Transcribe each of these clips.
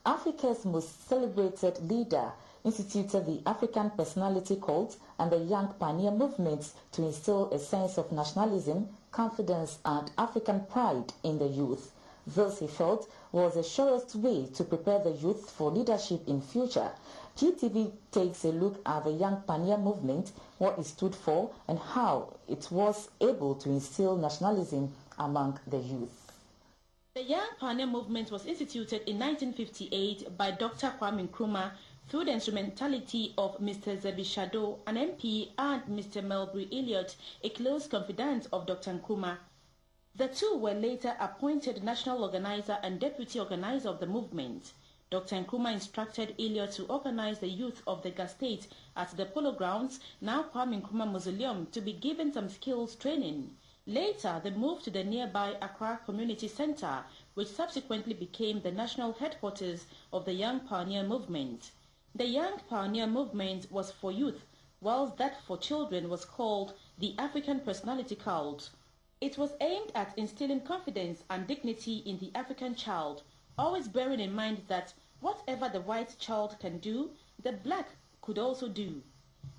Africa's most celebrated leader instituted the African Personality Cult and the Young Pioneer movements to instill a sense of nationalism, confidence and African pride in the youth. This, he felt, was the surest way to prepare the youth for leadership in future. GTV takes a look at the Young Pioneer movement, what it stood for and how it was able to instill nationalism among the youth. The Young Pioneer movement was instituted in 1958 by Dr. Kwame Nkrumah through the instrumentality of Mr. Zebi Shado, an MP, and Mr. Melbury Elliott, a close confidant of Dr. Nkrumah. The two were later appointed national organizer and deputy organizer of the movement. Dr. Nkrumah instructed Elliott to organize the youth of the Ga State at the Polo Grounds, now Kwame Nkrumah Mausoleum, to be given some skills training. Later, they moved to the nearby Accra Community Center, which subsequently became the national headquarters of the Young Pioneer Movement. The Young Pioneer Movement was for youth, whilst that for children was called the African Personality Cult. It was aimed at instilling confidence and dignity in the African child, always bearing in mind that whatever the white child can do, the black could also do.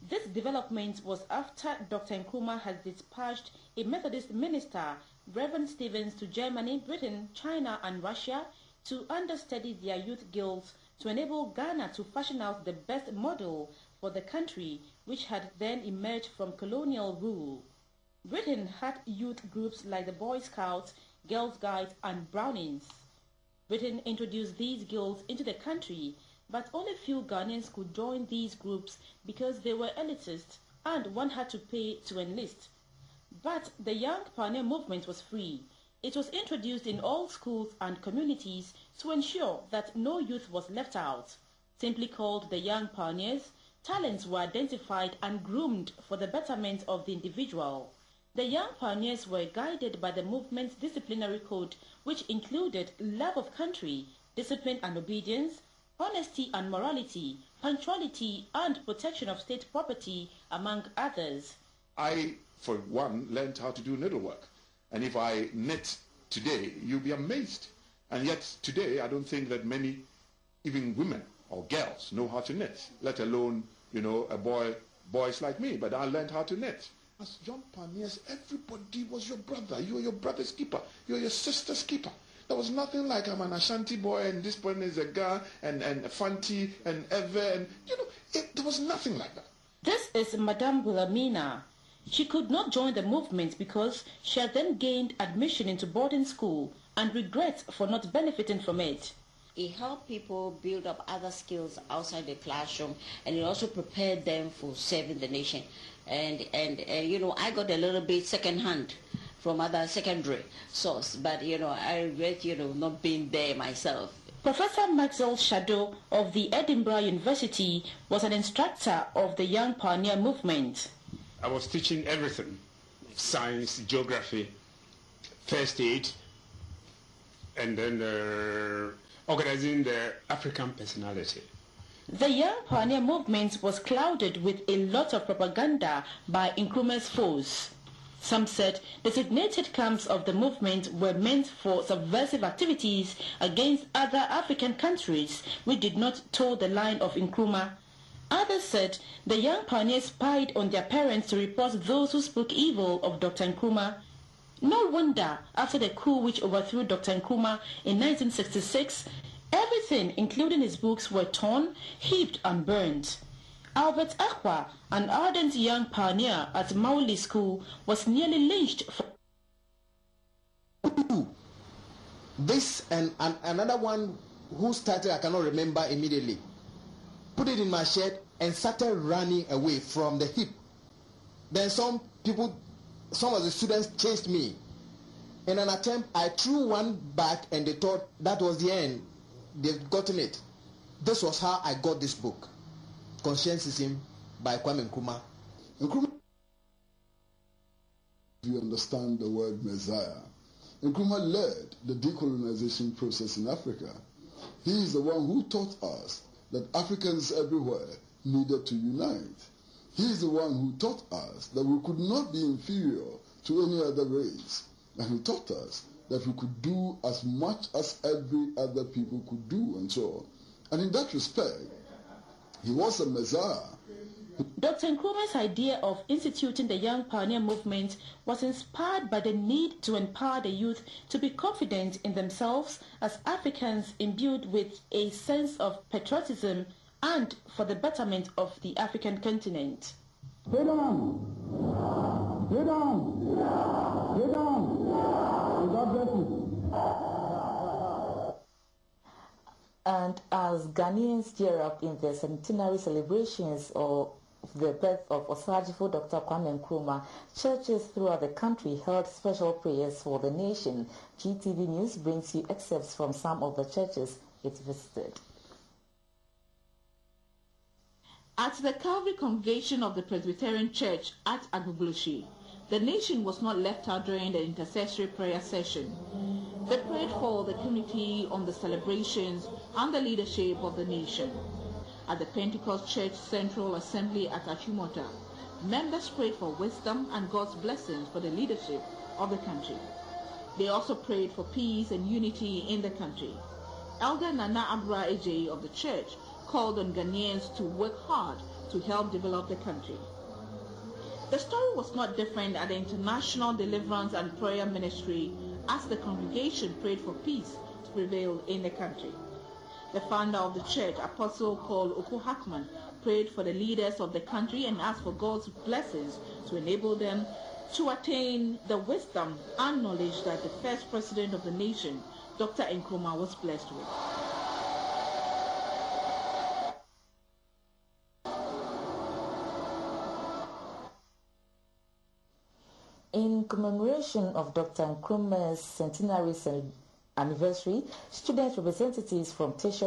This development was after Dr. Nkrumah had dispatched a Methodist minister, Reverend Stevens, to Germany, Britain, China and Russia to understudy their youth guilds to enable Ghana to fashion out the best model for the country, which had then emerged from colonial rule. Britain had youth groups like the Boy Scouts, Girl Guides and Brownings. Britain introduced these guilds into the country, but only few Ghanaians could join these groups because they were elitist and one had to pay to enlist. But the Young Pioneer movement was free. It was introduced in all schools and communities to ensure that no youth was left out. Simply called the Young Pioneers, talents were identified and groomed for the betterment of the individual. The Young Pioneers were guided by the movement's disciplinary code, which included love of country, discipline and obedience, honesty and morality, punctuality and protection of state property, among others. I, for one, learned how to do needlework. And if I knit today, you'll be amazed. And yet today, I don't think that many, even women or girls, know how to knit, let alone, boys like me. But I learned how to knit. As young pioneers, everybody was your brother. You were your brother's keeper. You were your sister's keeper. There was nothing like I'm an Ashanti boy and this person is a Ga and a Fanti and Ever and there was nothing like that. This is Madame Wilhelmina. She could not join the movement because she had then gained admission into boarding school and regrets for not benefiting from it. It helped people build up other skills outside the classroom, and it also prepared them for serving the nation. And I got a little bit second-hand from other secondary source, but I regret not being there myself. Professor Maxwell Shado of the Edinburgh University was an instructor of the Young Pioneer movement. I was teaching everything: science, geography, first aid, and then organizing the African personality. The Young Pioneer movement was clouded with a lot of propaganda by Nkrumah's foes. Some said designated camps of the movement were meant for subversive activities against other African countries which did not toe the line of Nkrumah. Others said the Young Pioneers spied on their parents to report those who spoke evil of Dr. Nkrumah. No wonder, after the coup which overthrew Dr. Nkrumah in 1966, everything, including his books, were torn, heaped and burned. Albert Akwa, an ardent young pioneer at Mauli School, was nearly lynched for this and another one who started, I cannot remember immediately, put it in my shirt and started running away from the hip. Then some of the students chased me. In an attempt, I threw one back and they thought that was the end. They've gotten it. This was how I got this book, Conscientism by Kwame Nkrumah. Nkrumah, if you understand the word Messiah, Nkrumah led the decolonization process in Africa. He is the one who taught us that Africans everywhere needed to unite. He is the one who taught us that we could not be inferior to any other race. And he taught us that we could do as much as every other people could do and so on. And in that respect, he was a messiah. Dr. Nkrumah's idea of instituting the Young Pioneer Movement was inspired by the need to empower the youth to be confident in themselves as Africans imbued with a sense of patriotism and for the betterment of the African continent. Get on! Get on! Get on! God bless you. And as Ghanaians gear up in the centenary celebrations of the birth of Osagyefo Dr. Kwame Nkrumah, churches throughout the country held special prayers for the nation. GTV News brings you excerpts from some of the churches it visited. At the Calvary congregation of the Presbyterian Church at Agbogloshi, the nation was not left out during the intercessory prayer session. They prayed for the community on the celebrations and the leadership of the nation. At the Pentecost Church Central Assembly at Achimota, members prayed for wisdom and God's blessings for the leadership of the country. They also prayed for peace and unity in the country. Elder Nana Abra Eje of the church called on Ghanaians to work hard to help develop the country. The story was not different at the International Deliverance and Prayer Ministry as the congregation prayed for peace to prevail in the country. The founder of the church, Apostle Paul Okohakman, prayed for the leaders of the country and asked for God's blessings to enable them to attain the wisdom and knowledge that the first president of the nation, Dr. Nkrumah, was blessed with. In commemoration of Dr. Nkrumah's centenary anniversary, student representatives from tertiary